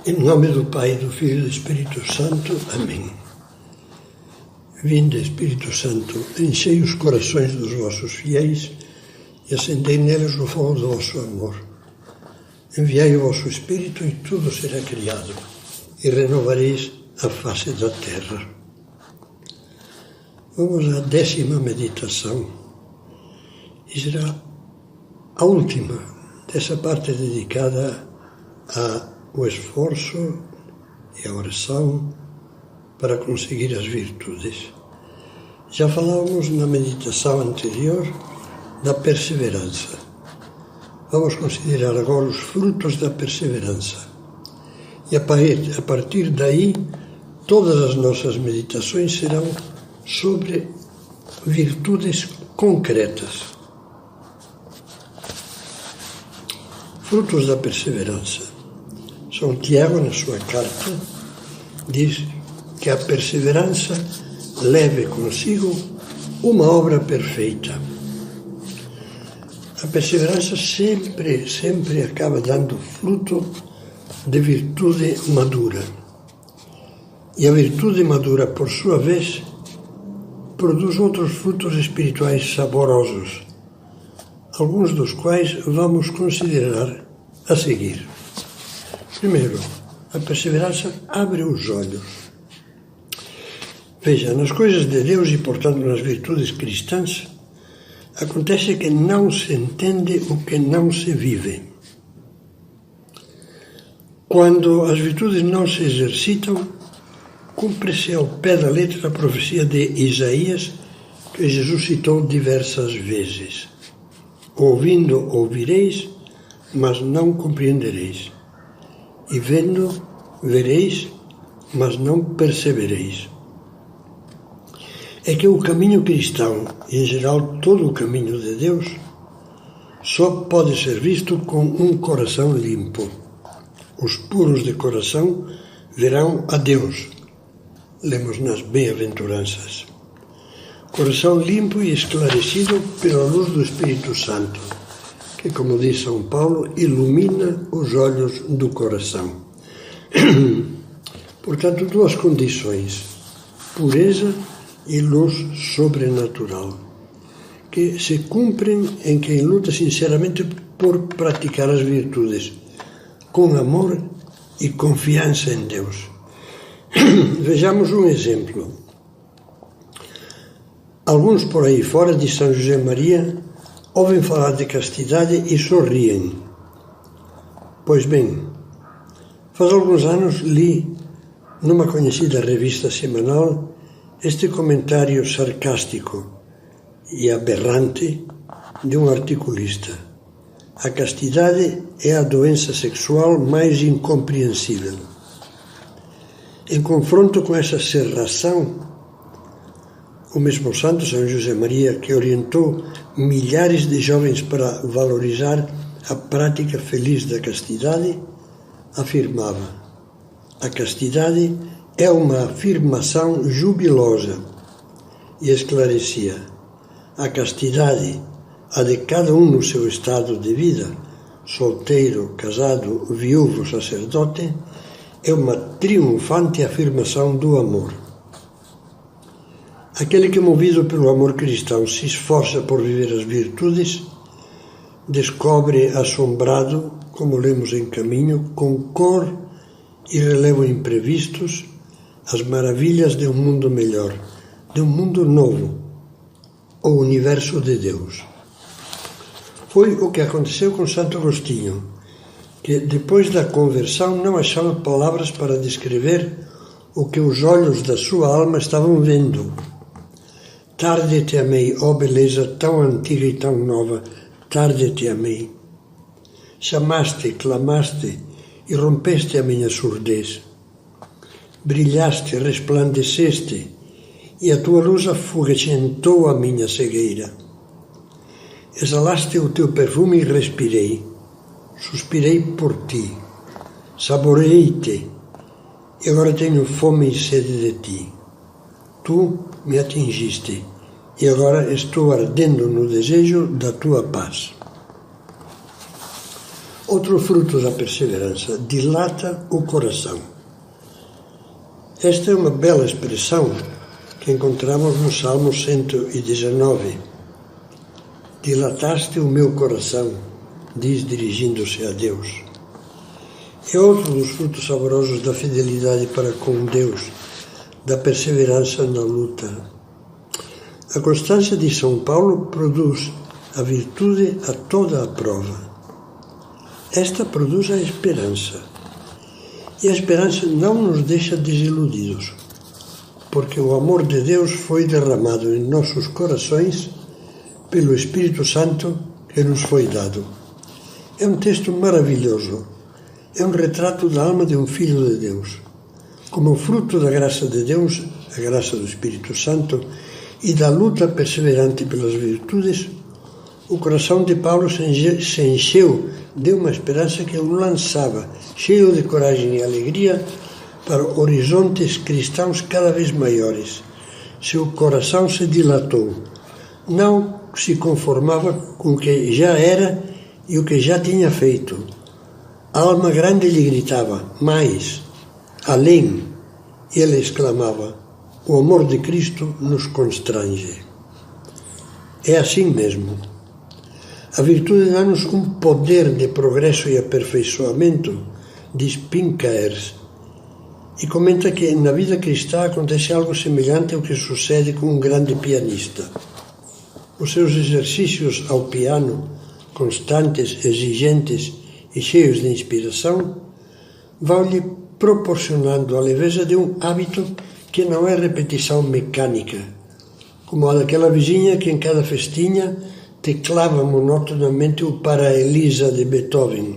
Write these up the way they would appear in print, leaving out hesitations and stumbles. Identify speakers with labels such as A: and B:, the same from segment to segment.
A: Em nome do Pai, do Filho e do Espírito Santo. Amém. Vinde, Espírito Santo, enchei os corações dos vossos fiéis e acendei neles o fogo do vosso amor. Enviai o vosso Espírito e tudo será criado, e renovareis a face da terra. Vamos à 10ª meditação, e será a última dessa parte dedicada ao esforço e à oração para conseguir as virtudes. Já falávamos na meditação anterior da perseverança. Vamos considerar agora os frutos da perseverança. E a partir daí, todas as nossas meditações serão sobre virtudes concretas. Frutos da perseverança. São Tiago, na sua carta, diz que a perseverança leve consigo uma obra perfeita. A perseverança sempre acaba dando fruto de virtude madura. E a virtude madura, por sua vez, produz outros frutos espirituais saborosos, alguns dos quais vamos considerar a seguir. Primeiro, a perseverança abre os olhos. Veja, nas coisas de Deus e, portanto, nas virtudes cristãs, acontece que não se entende o que não se vive. Quando as virtudes não se exercitam, cumpre-se ao pé da letra a profecia de Isaías, que Jesus citou diversas vezes. Ouvindo, ouvireis, mas não compreendereis. E vendo, vereis, mas não percebereis. É que o caminho cristão, e em geral todo o caminho de Deus, só pode ser visto com um coração limpo. Os puros de coração verão a Deus. Lemos nas bem-aventuranças. Coração limpo e esclarecido pela luz do Espírito Santo, que, como diz São Paulo, ilumina os olhos do coração. Portanto, duas condições: pureza e luz sobrenatural, que se cumprem em quem luta sinceramente por praticar as virtudes, com amor e confiança em Deus. Vejamos um exemplo. Alguns por aí fora de São José Maria ouvem falar de castidade e sorriem. Pois bem, faz alguns anos li numa conhecida revista semanal este comentário sarcástico e aberrante de um articulista. A castidade é a doença sexual mais incompreensível. Em confronto com essa cerração, o mesmo santo São José Maria, que orientou milhares de jovens para valorizar a prática feliz da castidade, afirmava: a castidade é uma afirmação jubilosa, e esclarecia: a castidade, a de cada um no seu estado de vida, solteiro, casado, viúvo, sacerdote, é uma triunfante afirmação do amor. Aquele que, movido pelo amor cristão, se esforça por viver as virtudes, descobre assombrado, como lemos em Caminho, com cor e relevo imprevistos, as maravilhas de um mundo melhor, de um mundo novo, o universo de Deus. Foi o que aconteceu com Santo Agostinho, que depois da conversão não achava palavras para descrever o que os olhos da sua alma estavam vendo. Tarde te amei, ó beleza tão antiga e tão nova, tarde te amei. Chamaste, clamaste e rompeste a minha surdez. Brilhaste, resplandeceste e a tua luz afugentou a minha cegueira. Exalaste o teu perfume e respirei. Suspirei por ti. Saboreei-te e agora tenho fome e sede de ti. Tu me atingiste e agora estou ardendo no desejo da tua paz. Outro fruto da perseverança: dilata o coração. Esta é uma bela expressão que encontramos no Salmo 119. Dilataste o meu coração, diz dirigindo-se a Deus. É outro dos frutos saborosos da fidelidade para com Deus, da perseverança na luta. A constância de São Paulo produz a virtude a toda a prova. Esta produz a esperança. E a esperança não nos deixa desiludidos, porque o amor de Deus foi derramado em nossos corações pelo Espírito Santo que nos foi dado. É um texto maravilhoso. É um retrato da alma de um filho de Deus. Como fruto da graça de Deus, a graça do Espírito Santo, e da luta perseverante pelas virtudes, o coração de Paulo se encheu de uma esperança que o lançava, cheio de coragem e alegria, para horizontes cristãos cada vez maiores. Seu coração se dilatou. Não se conformava com o que já era e o que já tinha feito. A alma grande lhe gritava: mais, além. Ele exclamava: o amor de Cristo nos constrange. É assim mesmo. A virtude dá-nos um poder de progresso e aperfeiçoamento, diz Pincaers, e comenta que na vida cristã acontece algo semelhante ao que sucede com um grande pianista. Os seus exercícios ao piano, constantes, exigentes e cheios de inspiração, vão-lhe proporcionando a leveza de um hábito que não é repetição mecânica, como a daquela vizinha que em cada festinha teclava monotonamente o Para Elisa de Beethoven,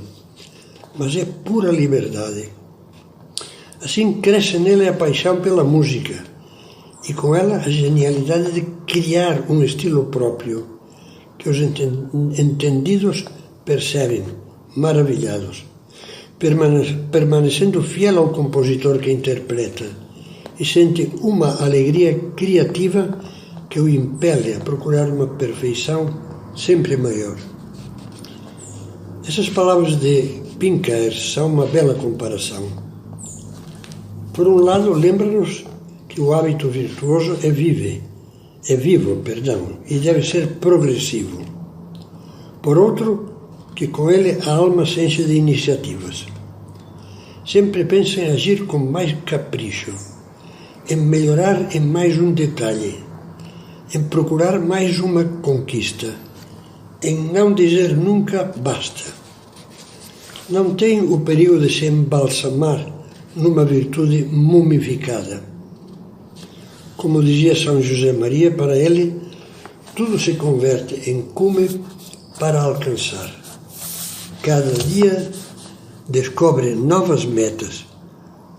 A: mas é pura liberdade. Assim cresce nele a paixão pela música e com ela a genialidade de criar um estilo próprio que os entendidos percebem, maravilhados, permanecendo fiel ao compositor que interpreta, e sente uma alegria criativa que o impele a procurar uma perfeição sempre maior. Essas palavras de Pincaers são uma bela comparação. Por um lado, lembra-nos que o hábito virtuoso é vivo, e deve ser progressivo. Por outro, que com ele a alma se enche de iniciativas. Sempre pensa em agir com mais capricho, em melhorar em mais um detalhe, em procurar mais uma conquista, em não dizer nunca basta. Não tem o perigo de se embalsamar numa virtude mumificada. Como dizia São José Maria, para ele, tudo se converte em cume para alcançar. Cada dia descobre novas metas,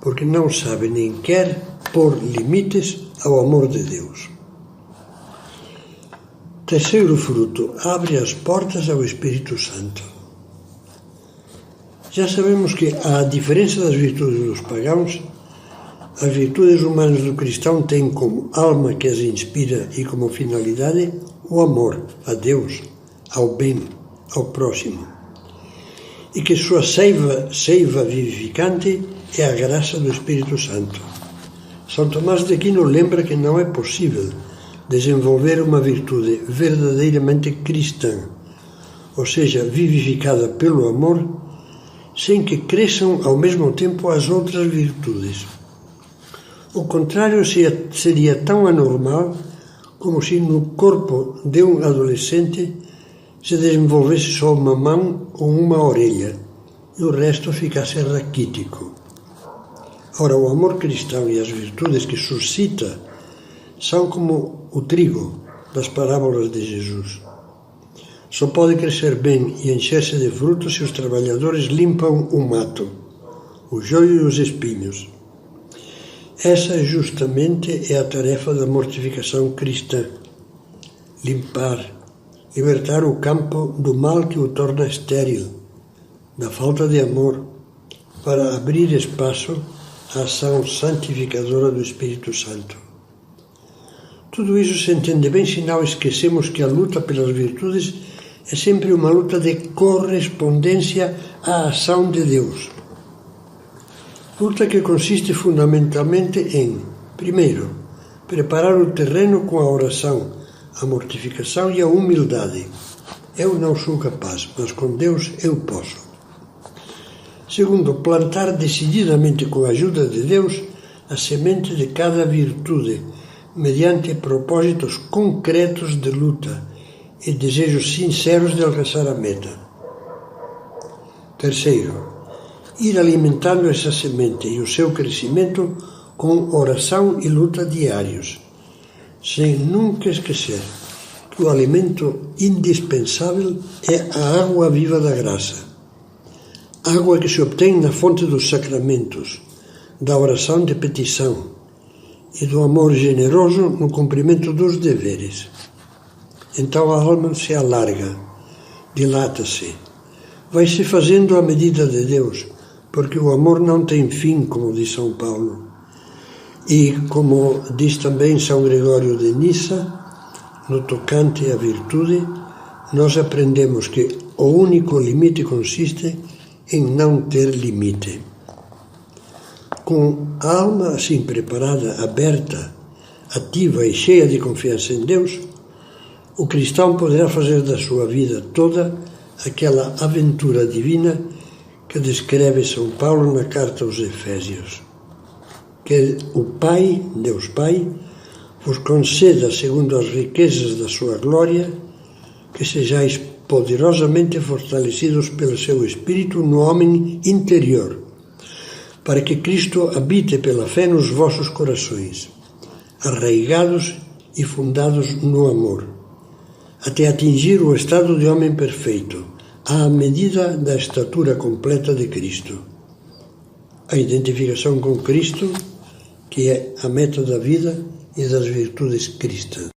A: porque não sabe nem quer pôr limites ao amor de Deus. Terceiro fruto: abre as portas ao Espírito Santo. Já sabemos que, à diferença das virtudes dos pagãos, as virtudes humanas do cristão têm como alma que as inspira e como finalidade o amor a Deus, ao bem, ao próximo. E que sua seiva vivificante é a graça do Espírito Santo. São Tomás de Aquino lembra que não é possível desenvolver uma virtude verdadeiramente cristã, ou seja, vivificada pelo amor, sem que cresçam ao mesmo tempo as outras virtudes. O contrário seria tão anormal como se no corpo de um adolescente se desenvolvesse só uma mão ou uma orelha e o resto ficasse raquítico. Ora, o amor cristão e as virtudes que suscita são como o trigo das parábolas de Jesus. Só pode crescer bem e encher-se de frutos se os trabalhadores limpam o mato, o joio e os espinhos. Essa justamente é a tarefa da mortificação cristã: limpar, libertar o campo do mal que o torna estéril, da falta de amor, para abrir espaço à ação santificadora do Espírito Santo. Tudo isso se entende bem se não esquecemos que a luta pelas virtudes é sempre uma luta de correspondência à ação de Deus. Luta que consiste fundamentalmente em, primeiro, preparar o terreno com a oração, a mortificação e a humildade. Eu não sou capaz, mas com Deus eu posso. Segundo, plantar decididamente com a ajuda de Deus a semente de cada virtude, mediante propósitos concretos de luta e desejos sinceros de alcançar a meta. Terceiro, ir alimentando essa semente e o seu crescimento com oração e luta diários, sem nunca esquecer que o alimento indispensável é a água viva da graça, água que se obtém na fonte dos sacramentos, da oração de petição e do amor generoso no cumprimento dos deveres. Então a alma se alarga, dilata-se, vai se fazendo à medida de Deus, porque o amor não tem fim, como diz São Paulo. E, como diz também São Gregório de Nissa, no tocante à virtude, nós aprendemos que o único limite consiste em não ter limite. Com a alma assim preparada, aberta, ativa e cheia de confiança em Deus, o cristão poderá fazer da sua vida toda aquela aventura divina que descreve São Paulo na carta aos Efésios. Que o Pai, Deus Pai, vos conceda, segundo as riquezas da sua glória, que sejais poderosamente fortalecidos pelo seu Espírito no homem interior, para que Cristo habite pela fé nos vossos corações, arraigados e fundados no amor, até atingir o estado de homem perfeito, à medida da estatura completa de Cristo. A identificação com Cristo, que é a meta da vida e das virtudes cristãs.